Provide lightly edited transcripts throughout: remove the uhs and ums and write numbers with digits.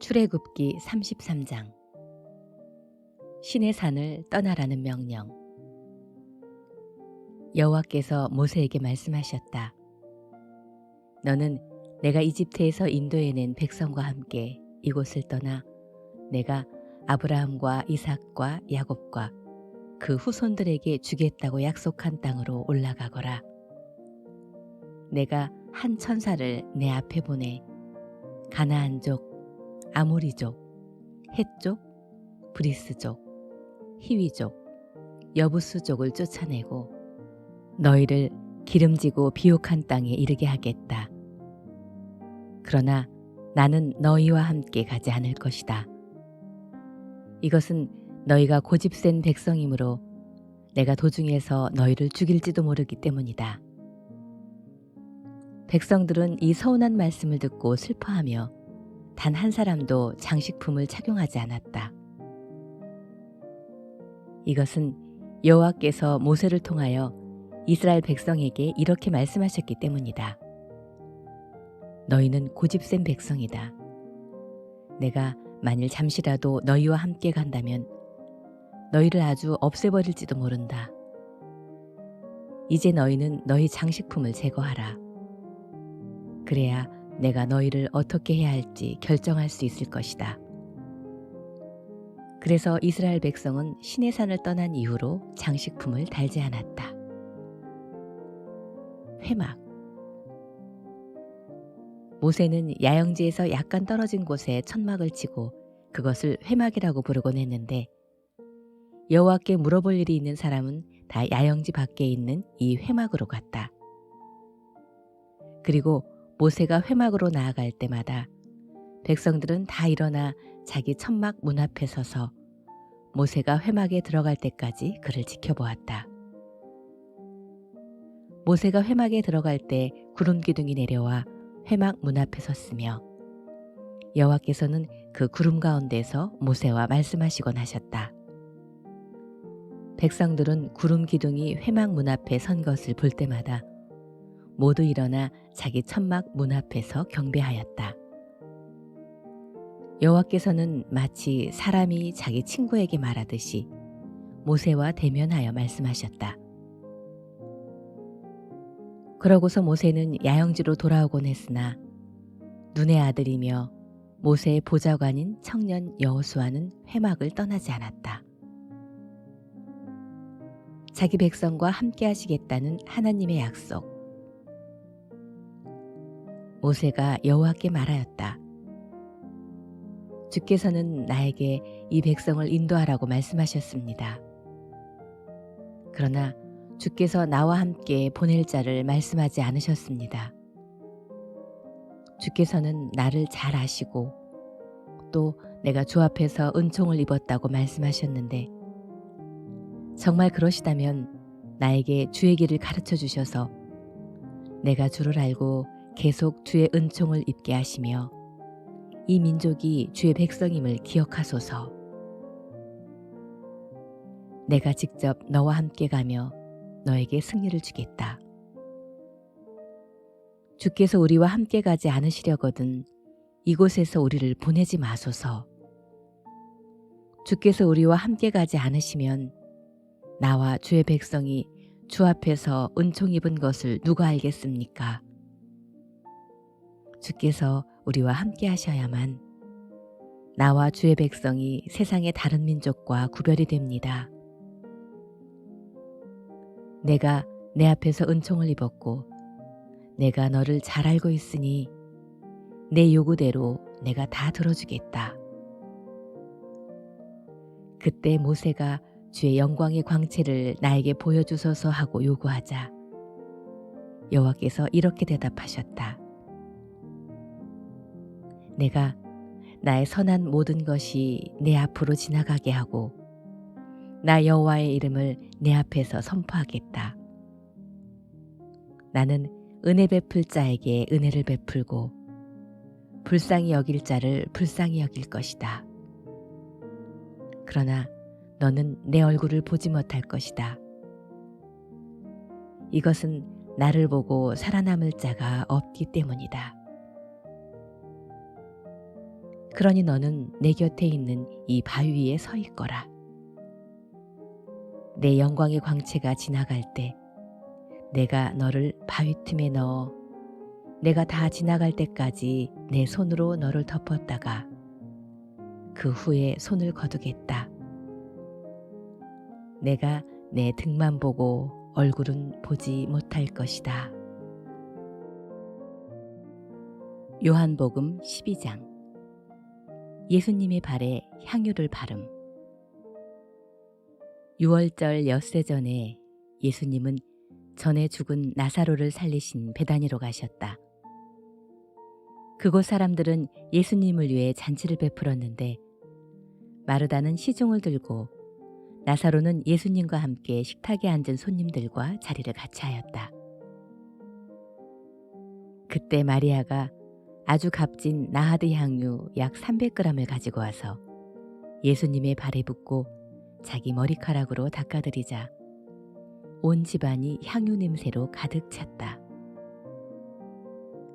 출애굽기 33장. 시내 산을 떠나라는 명령. 여호와께서 모세에게 말씀하셨다. 너는 내가 이집트에서 인도해낸 백성과 함께 이곳을 떠나 내가 아브라함과 이삭과 야곱과 그 후손들에게 주겠다고 약속한 땅으로 올라가거라. 내가 한 천사를 내 앞에 보내 가나안족, 아모리족, 헷족, 브리스족, 히위족, 여부수족을 쫓아내고 너희를 기름지고 비옥한 땅에 이르게 하겠다. 그러나 나는 너희와 함께 가지 않을 것이다. 이것은 너희가 고집센 백성이므로 내가 도중에서 너희를 죽일지도 모르기 때문이다. 백성들은 이 서운한 말씀을 듣고 슬퍼하며 단 한 사람도 장식품을 착용하지 않았다. 이것은 여호와께서 모세를 통하여 이스라엘 백성에게 이렇게 말씀하셨기 때문이다. 너희는 고집센 백성이다. 내가 만일 잠시라도 너희와 함께 간다면 너희를 아주 없애버릴지도 모른다. 이제 너희는 너희 장식품을 제거하라. 그래야 내가 너희를 어떻게 해야 할지 결정할 수 있을 것이다. 그래서 이스라엘 백성은 시내산을 떠난 이후로 장식품을 달지 않았다. 회막. 모세는 야영지에서 약간 떨어진 곳에 천막을 치고 그것을 회막이라고 부르곤 했는데 여호와께 물어볼 일이 있는 사람은 다 야영지 밖에 있는 이 회막으로 갔다. 그리고 모세가 회막으로 나아갈 때마다 백성들은 다 일어나 자기 천막 문 앞에 서서 모세가 회막에 들어갈 때까지 그를 지켜보았다. 모세가 회막에 들어갈 때 구름 기둥이 내려와 회막 문 앞에 섰으며 여호와께서는 그 구름 가운데서 모세와 말씀하시곤 하셨다. 백성들은 구름 기둥이 회막 문 앞에 선 것을 볼 때마다 모두 일어나 자기 천막 문 앞에서 경배하였다. 여호와께서는 마치 사람이 자기 친구에게 말하듯이 모세와 대면하여 말씀하셨다. 그러고서 모세는 야영지로 돌아오곤 했으나 눈의 아들이며 모세의 보좌관인 청년 여호수아는 회막을 떠나지 않았다. 자기 백성과 함께 하시겠다는 하나님의 약속. 모세가 여호와께 말하였다. 주께서는 나에게 이 백성을 인도하라고 말씀하셨습니다. 그러나 주께서 나와 함께 보낼 자를 말씀하지 않으셨습니다. 주께서는 나를 잘 아시고 또 내가 주 앞에서 은총을 입었다고 말씀하셨는데 정말 그러시다면 나에게 주의 길을 가르쳐 주셔서 내가 주를 알고 계속 주의 은총을 입게 하시며 이 민족이 주의 백성임을 기억하소서. 내가 직접 너와 함께 가며 너에게 승리를 주겠다. 주께서 우리와 함께 가지 않으시려거든 이곳에서 우리를 보내지 마소서. 주께서 우리와 함께 가지 않으시면 나와 주의 백성이 주 앞에서 은총 입은 것을 누가 알겠습니까? 주께서 우리와 함께 하셔야만 나와 주의 백성이 세상의 다른 민족과 구별이 됩니다. 내가 내 앞에서 은총을 입었고 내가 너를 잘 알고 있으니 내 요구대로 내가 다 들어주겠다. 그때 모세가 주의 영광의 광채를 나에게 보여주소서 하고 요구하자 여호와께서 이렇게 대답하셨다. 내가 나의 선한 모든 것이 내 앞으로 지나가게 하고 나 여호와의 이름을 내 앞에서 선포하겠다. 나는 은혜 베풀 자에게 은혜를 베풀고 불쌍히 여길 자를 불쌍히 여길 것이다. 그러나 너는 내 얼굴을 보지 못할 것이다. 이것은 나를 보고 살아남을 자가 없기 때문이다. 그러니 너는 내 곁에 있는 이 바위 위에 서 있거라. 내 영광의 광채가 지나갈 때 내가 너를 바위 틈에 넣어 내가 다 지나갈 때까지 내 손으로 너를 덮었다가 그 후에 손을 거두겠다. 내가 내 등만 보고 얼굴은 보지 못할 것이다. 요한복음 12장. 예수님의 발에 향유를 바름. 유월절 엿새 전에 예수님은 전에 죽은 나사로를 살리신 베다니로 가셨다. 그곳 사람들은 예수님을 위해 잔치를 베풀었는데 마르다는 시중을 들고 나사로는 예수님과 함께 식탁에 앉은 손님들과 자리를 같이 하였다. 그때 마리아가 아주 값진 나하드 향유 약 300g을 가지고 와서 예수님의 발에 붓고 자기 머리카락으로 닦아드리자 온 집안이 향유 냄새로 가득 찼다.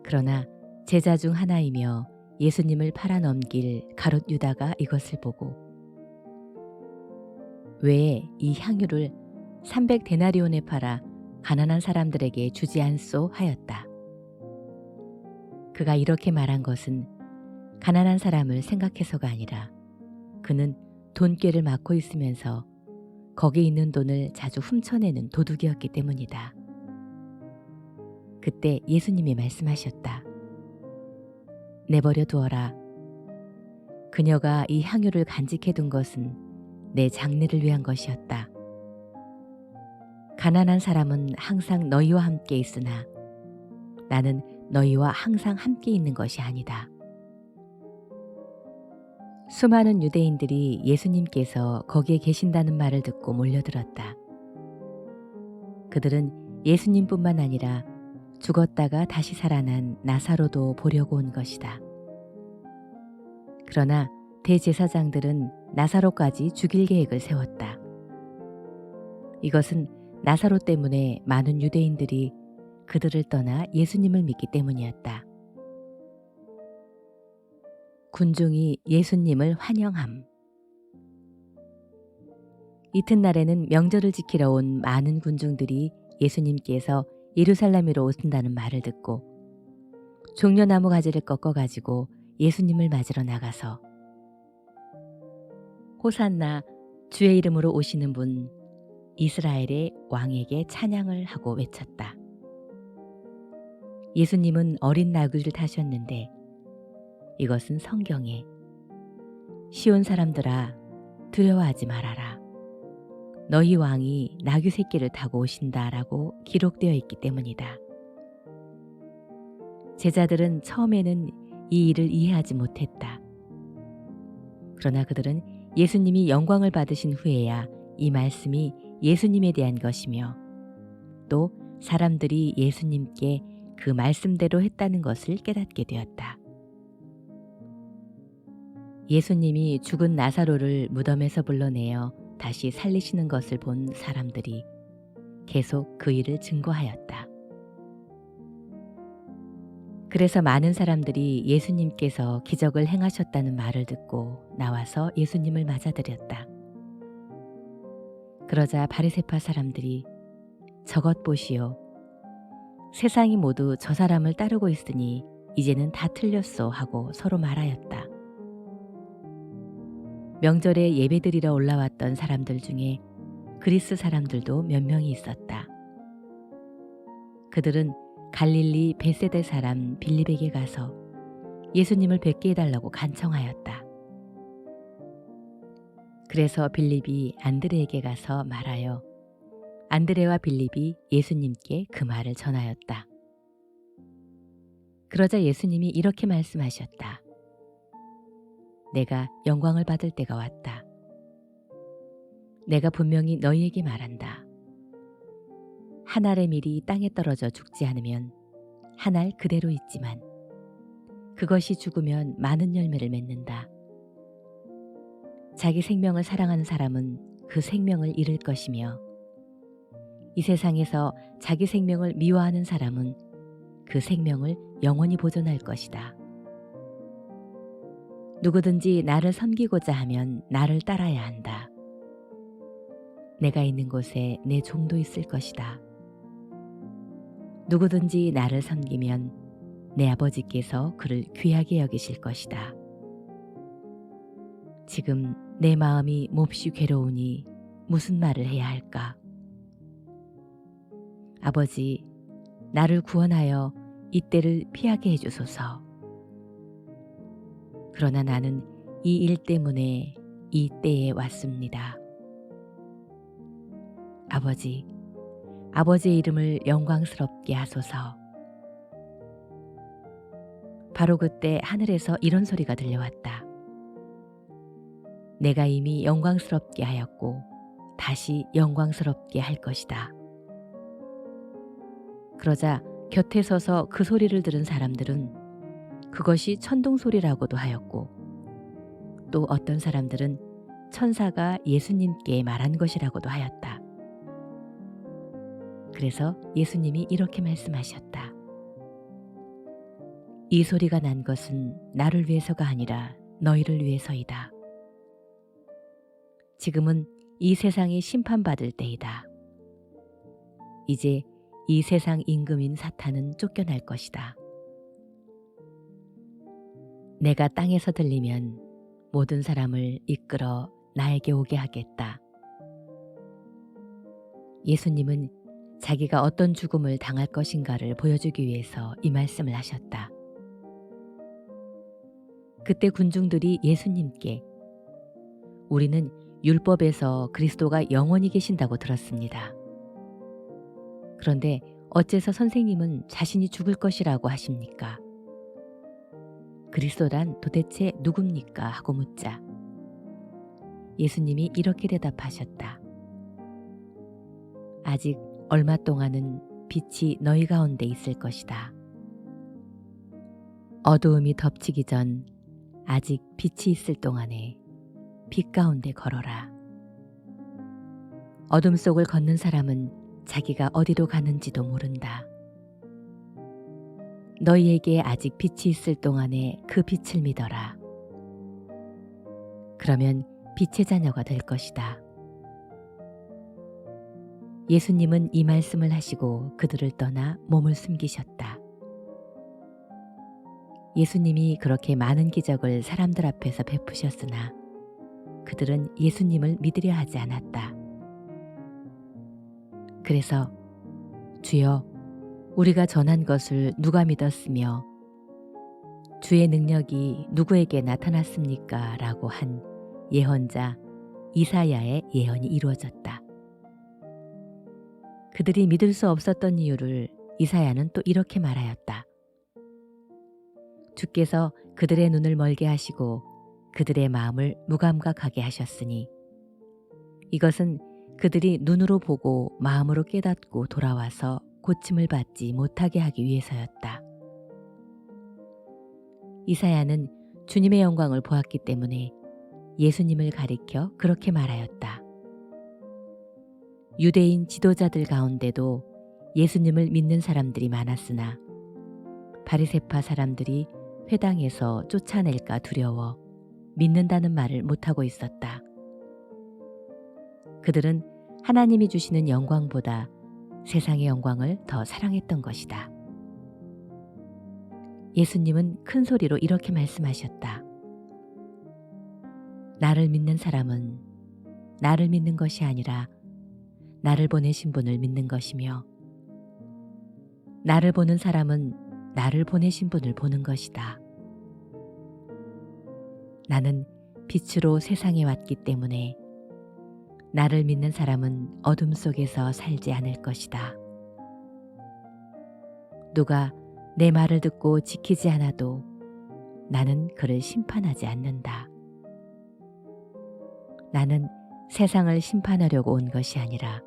그러나 제자 중 하나이며 예수님을 팔아 넘길 가롯 유다가 이것을 보고 왜 이 향유를 300데나리온에 팔아 가난한 사람들에게 주지 않소 하였다. 그가 이렇게 말한 것은 가난한 사람을 생각해서가 아니라 그는 돈꾀를 맡고 있으면서 거기 있는 돈을 자주 훔쳐내는 도둑이었기 때문이다. 그때 예수님이 말씀하셨다. 내버려 두어라. 그녀가 이 향유를 간직해 둔 것은 내 장례를 위한 것이었다. 가난한 사람은 항상 너희와 함께 있으나 나는 너희와 항상 함께 있는 것이 아니다. 수많은 유대인들이 예수님께서 거기에 계신다는 말을 듣고 몰려들었다. 그들은 예수님뿐만 아니라 죽었다가 다시 살아난 나사로도 보려고 온 것이다. 그러나 대제사장들은 나사로까지 죽일 계획을 세웠다. 이것은 나사로 때문에 많은 유대인들이 그들을 떠나 예수님을 믿기 때문이었다. 군중이 예수님을 환영함. 이튿날에는 명절을 지키러 온 많은 군중들이 예수님께서 예루살렘으로 오신다는 말을 듣고 종려나무 가지를 꺾어가지고 예수님을 맞으러 나가서 호산나 주의 이름으로 오시는 분 이스라엘의 왕에게 찬양을 하고 외쳤다. 예수님은 어린 나귀를 타셨는데 이것은 성경에 시온 사람들아 두려워하지 말아라. 너희 왕이 나귀 새끼를 타고 오신다라고 기록되어 있기 때문이다. 제자들은 처음에는 이 일을 이해하지 못했다. 그러나 그들은 예수님이 영광을 받으신 후에야 이 말씀이 예수님에 대한 것이며 또 사람들이 예수님께 그 말씀대로 했다는 것을 깨닫게 되었다. 예수님이 죽은 나사로를 무덤에서 불러내어 다시 살리시는 것을 본 사람들이 계속 그 일을 증거하였다. 그래서 많은 사람들이 예수님께서 기적을 행하셨다는 말을 듣고 나와서 예수님을 맞아들였다. 그러자 바리새파 사람들이 저것 보시오. 세상이 모두 저 사람을 따르고 있으니 이제는 다 틀렸소 하고 서로 말하였다. 명절에 예배드리러 올라왔던 사람들 중에 그리스 사람들도 몇 명이 있었다. 그들은 갈릴리 벳세다 사람 빌립에게 가서 예수님을 뵙게 해달라고 간청하였다. 그래서 빌립이 안드레에게 가서 말하여 안드레와 빌립이 예수님께 그 말을 전하였다. 그러자 예수님이 이렇게 말씀하셨다. 내가 영광을 받을 때가 왔다. 내가 분명히 너희에게 말한다. 한 알의 밀이 땅에 떨어져 죽지 않으면 한 알 그대로 있지만 그것이 죽으면 많은 열매를 맺는다. 자기 생명을 사랑하는 사람은 그 생명을 잃을 것이며 이 세상에서 자기 생명을 미워하는 사람은 그 생명을 영원히 보존할 것이다. 누구든지 나를 섬기고자 하면 나를 따라야 한다. 내가 있는 곳에 내 종도 있을 것이다. 누구든지 나를 섬기면 내 아버지께서 그를 귀하게 여기실 것이다. 지금 내 마음이 몹시 괴로우니 무슨 말을 해야 할까? 아버지, 나를 구원하여 이 때를 피하게 해주소서. 그러나 나는 이 일 때문에 이 때에 왔습니다. 아버지, 아버지의 이름을 영광스럽게 하소서. 바로 그때 하늘에서 이런 소리가 들려왔다. 내가 이미 영광스럽게 하였고 다시 영광스럽게 할 것이다. 그러자 곁에 서서 그 소리를 들은 사람들은 그것이 천둥 소리라고도 하였고, 또 어떤 사람들은 천사가 예수님께 말한 것이라고도 하였다. 그래서 예수님이 이렇게 말씀하셨다. 이 소리가 난 것은 나를 위해서가 아니라 너희를 위해서이다. 지금은 이 세상이 심판받을 때이다. 이제 이 세상 임금인 사탄은 쫓겨날 것이다. 내가 땅에서 들리면 모든 사람을 이끌어 나에게 오게 하겠다. 예수님은 자기가 어떤 죽음을 당할 것인가를 보여주기 위해서 이 말씀을 하셨다. 그때 군중들이 예수님께 우리는 율법에서 그리스도가 영원히 계신다고 들었습니다. 그런데 어째서 선생님은 자신이 죽을 것이라고 하십니까? 그리스도란 도대체 누굽니까? 하고 묻자 예수님이 이렇게 대답하셨다. 아직 얼마 동안은 빛이 너희 가운데 있을 것이다. 어두움이 덮치기 전 아직 빛이 있을 동안에 빛 가운데 걸어라. 어둠 속을 걷는 사람은 자기가 어디로 가는지도 모른다. 너희에게 아직 빛이 있을 동안에 그 빛을 믿어라. 그러면 빛의 자녀가 될 것이다. 예수님은 이 말씀을 하시고 그들을 떠나 몸을 숨기셨다. 예수님이 그렇게 많은 기적을 사람들 앞에서 베푸셨으나 그들은 예수님을 믿으려 하지 않았다. 그래서 주여, 우리가 전한 것을 누가 믿었으며 주의 능력이 누구에게 나타났습니까? 라고 한 예언자 이사야의 예언이 이루어졌다. 그들이 믿을 수 없었던 이유를 이사야는 또 이렇게 말하였다. 주께서 그들의 눈을 멀게 하시고 그들의 마음을 무감각하게 하셨으니 이것은 그들이 눈으로 보고 마음으로 깨닫고 돌아와서 고침을 받지 못하게 하기 위해서였다. 이사야는 주님의 영광을 보았기 때문에 예수님을 가리켜 그렇게 말하였다. 유대인 지도자들 가운데도 예수님을 믿는 사람들이 많았으나 바리새파 사람들이 회당에서 쫓아낼까 두려워 믿는다는 말을 못하고 있었다. 그들은 하나님이 주시는 영광보다 세상의 영광을 더 사랑했던 것이다. 예수님은 큰 소리로 이렇게 말씀하셨다. 나를 믿는 사람은 나를 믿는 것이 아니라 나를 보내신 분을 믿는 것이며 나를 보는 사람은 나를 보내신 분을 보는 것이다. 나는 빛으로 세상에 왔기 때문에 나를 믿는 사람은 어둠 속에서 살지 않을 것이다. 누가 내 말을 듣고 지키지 않아도 나는 그를 심판하지 않는다. 나는 세상을 심판하려고 온 것이 아니라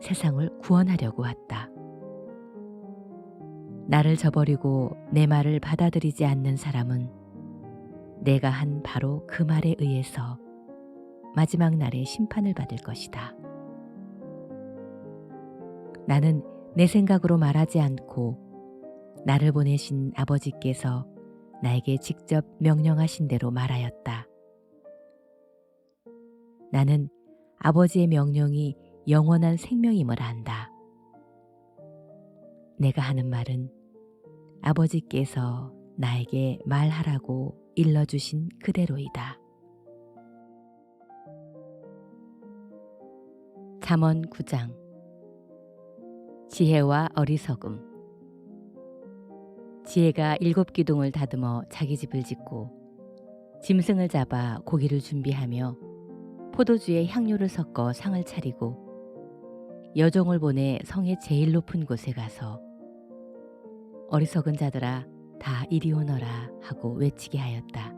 세상을 구원하려고 왔다. 나를 저버리고 내 말을 받아들이지 않는 사람은 내가 한 바로 그 말에 의해서 마지막 날에 심판을 받을 것이다. 나는 내 생각으로 말하지 않고 나를 보내신 아버지께서 나에게 직접 명령하신 대로 말하였다. 나는 아버지의 명령이 영원한 생명임을 안다. 내가 하는 말은 아버지께서 나에게 말하라고 일러주신 그대로이다. 잠언 9장. 지혜와 어리석음. 지혜가 7기둥을 다듬어 자기 집을 짓고 짐승을 잡아 고기를 준비하며 포도주에 향료를 섞어 상을 차리고 여종을 보내 성의 제일 높은 곳에 가서 어리석은 자들아 다 이리 오너라 하고 외치게 하였다.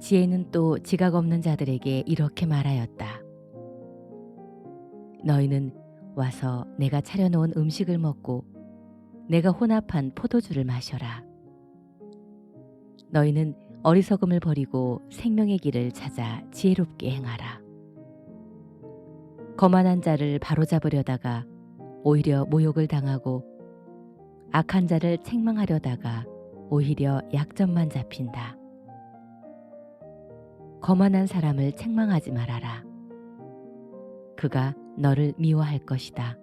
지혜는 또 지각 없는 자들에게 이렇게 말하였다. 너희는 와서 내가 차려놓은 음식을 먹고 내가 혼합한 포도주를 마셔라. 너희는 어리석음을 버리고 생명의 길을 찾아 지혜롭게 행하라. 거만한 자를 바로잡으려다가 오히려 모욕을 당하고 악한 자를 책망하려다가 오히려 약점만 잡힌다. 거만한 사람을 책망하지 말아라. 그가 너를 미워할 것이다.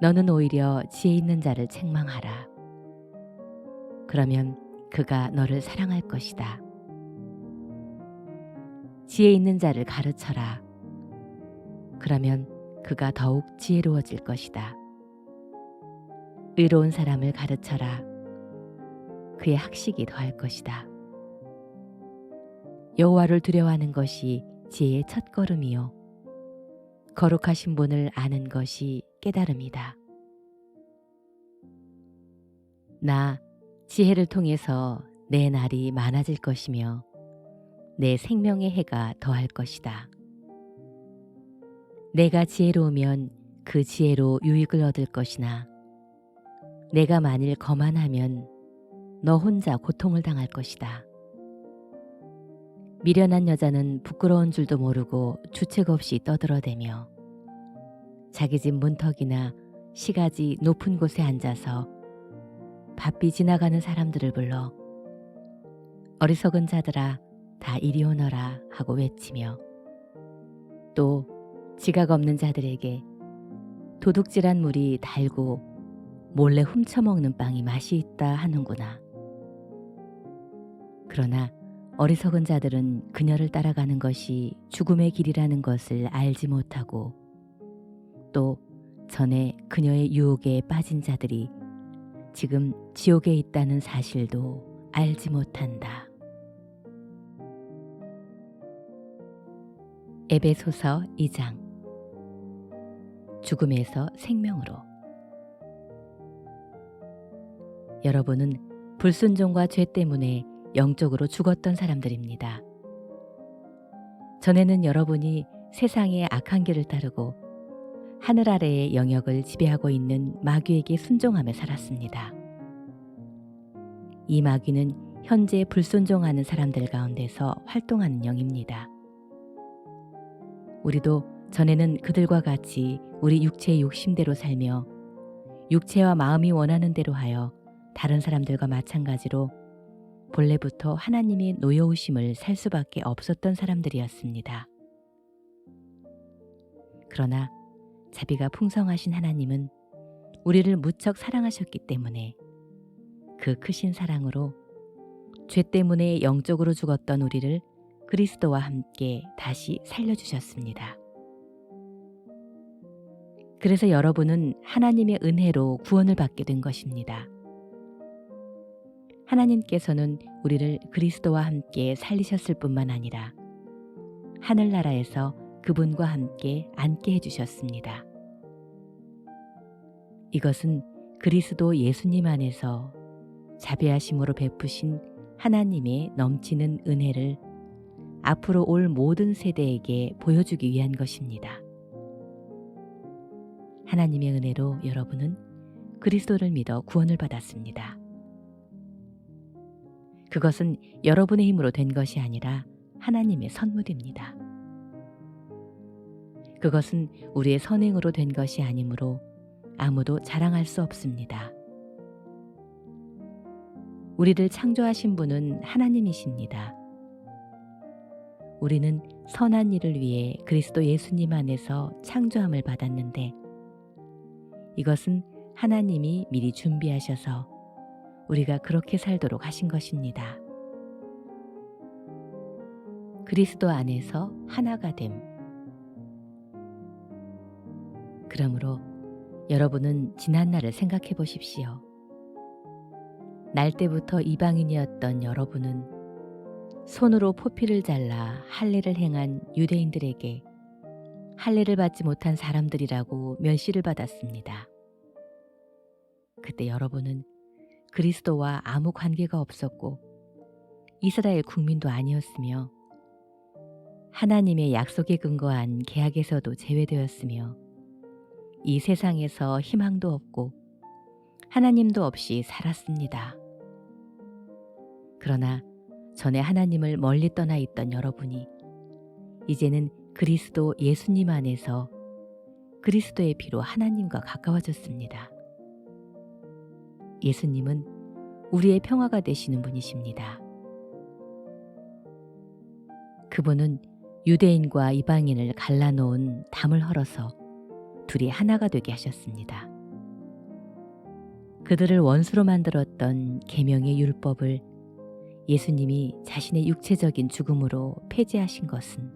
너는 오히려 지혜 있는 자를 책망하라. 그러면 그가 너를 사랑할 것이다. 지혜 있는 자를 가르쳐라. 그러면 그가 더욱 지혜로워질 것이다. 의로운 사람을 가르쳐라. 그의 학식이 더할 것이다. 여호와를 두려워하는 것이 지혜의 첫걸음이요 거룩하신 분을 아는 것이 깨달음이다. 나 지혜를 통해서 내 날이 많아질 것이며 내 생명의 해가 더할 것이다. 내가 지혜로우면 그 지혜로 유익을 얻을 것이나 내가 만일 거만하면 너 혼자 고통을 당할 것이다. 미련한 여자는 부끄러운 줄도 모르고 주책 없이 떠들어대며 자기 집 문턱이나 시가지 높은 곳에 앉아서 바삐 지나가는 사람들을 불러 어리석은 자들아 다 이리 오너라 하고 외치며 또 지각 없는 자들에게 도둑질한 물이 달고 몰래 훔쳐먹는 빵이 맛이 있다 하는구나. 그러나 어리석은 자들은 그녀를 따라가는 것이 죽음의 길이라는 것을 알지 못하고 또 전에 그녀의 유혹에 빠진 자들이 지금 지옥에 있다는 사실도 알지 못한다. 에베소서 2장. 죽음에서 생명으로. 여러분은 불순종과 죄 때문에 영적으로 죽었던 사람들입니다. 전에는 여러분이 세상의 악한 길을 따르고 하늘 아래의 영역을 지배하고 있는 마귀에게 순종하며 살았습니다. 이 마귀는 현재 불순종하는 사람들 가운데서 활동하는 영입니다. 우리도 전에는 그들과 같이 우리 육체의 욕심대로 살며 육체와 마음이 원하는 대로 하여 다른 사람들과 마찬가지로 본래부터 하나님의 노여우심을 살 수밖에 없었던 사람들이었습니다. 그러나 자비가 풍성하신 하나님은 우리를 무척 사랑하셨기 때문에 그 크신 사랑으로 죄 때문에 영적으로 죽었던 우리를 그리스도와 함께 다시 살려주셨습니다. 그래서 여러분은 하나님의 은혜로 구원을 받게 된 것입니다. 하나님께서는 우리를 그리스도와 함께 살리셨을 뿐만 아니라 하늘나라에서 그분과 함께 앉게 해주셨습니다. 이것은 그리스도 예수님 안에서 자비하심으로 베푸신 하나님의 넘치는 은혜를 앞으로 올 모든 세대에게 보여주기 위한 것입니다. 하나님의 은혜로 여러분은 그리스도를 믿어 구원을 받았습니다. 그것은 여러분의 힘으로 된 것이 아니라 하나님의 선물입니다. 그것은 우리의 선행으로 된 것이 아니므로 아무도 자랑할 수 없습니다. 우리를 창조하신 분은 하나님이십니다. 우리는 선한 일을 위해 그리스도 예수님 안에서 창조함을 받았는데 이것은 하나님이 미리 준비하셔서 우리가 그렇게 살도록 하신 것입니다. 그리스도 안에서 하나가 됨. 그러므로 여러분은 지난 날을 생각해 보십시오. 날 때부터 이방인이었던 여러분은 손으로 포피를 잘라 할례를 행한 유대인들에게 할례를 받지 못한 사람들이라고 멸시를 받았습니다. 그때 여러분은 그리스도와 아무 관계가 없었고 이스라엘 국민도 아니었으며 하나님의 약속에 근거한 계약에서도 제외되었으며 이 세상에서 희망도 없고 하나님도 없이 살았습니다. 그러나 전에 하나님을 멀리 떠나 있던 여러분이 이제는 그리스도 예수님 안에서 그리스도의 피로 하나님과 가까워졌습니다. 예수님은 우리의 평화가 되시는 분이십니다. 그분은 유대인과 이방인을 갈라놓은 담을 헐어서 둘이 하나가 되게 하셨습니다. 그들을 원수로 만들었던 계명의 율법을 예수님이 자신의 육체적인 죽음으로 폐지하신 것은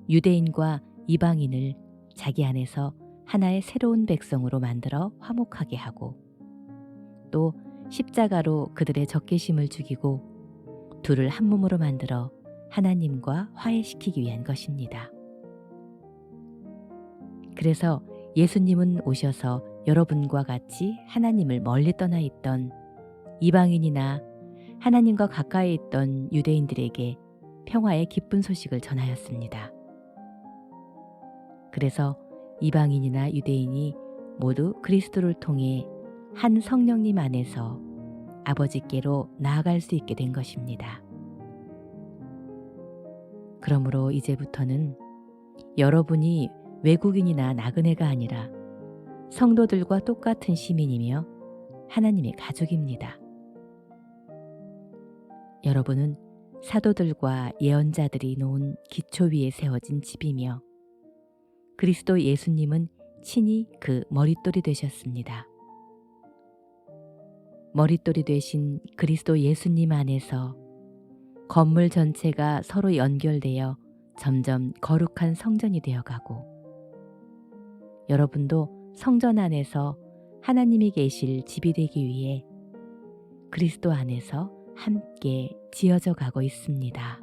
유대인과 이방인을 자기 안에서 하나의 새로운 백성으로 만들어 화목하게 하고 또 십자가로 그들의 적개심을 죽이고 둘을 한 몸으로 만들어 하나님과 화해시키기 위한 것입니다. 그래서 예수님은 오셔서 여러분과 같이 하나님을 멀리 떠나 있던 이방인이나 하나님과 가까이 있던 유대인들에게 평화의 기쁜 소식을 전하였습니다. 그래서 이방인이나 유대인이 모두 그리스도를 통해 한 성령님 안에서 아버지께로 나아갈 수 있게 된 것입니다. 그러므로 이제부터는 여러분이 외국인이나 나그네가 아니라 성도들과 똑같은 시민이며 하나님의 가족입니다. 여러분은 사도들과 예언자들이 놓은 기초 위에 세워진 집이며 그리스도 예수님은 친히 그 머릿돌이 되셨습니다. 머릿돌이 되신 그리스도 예수님 안에서 건물 전체가 서로 연결되어 점점 거룩한 성전이 되어가고 여러분도 성전 안에서 하나님이 계실 집이 되기 위해 그리스도 안에서 함께 지어져 가고 있습니다.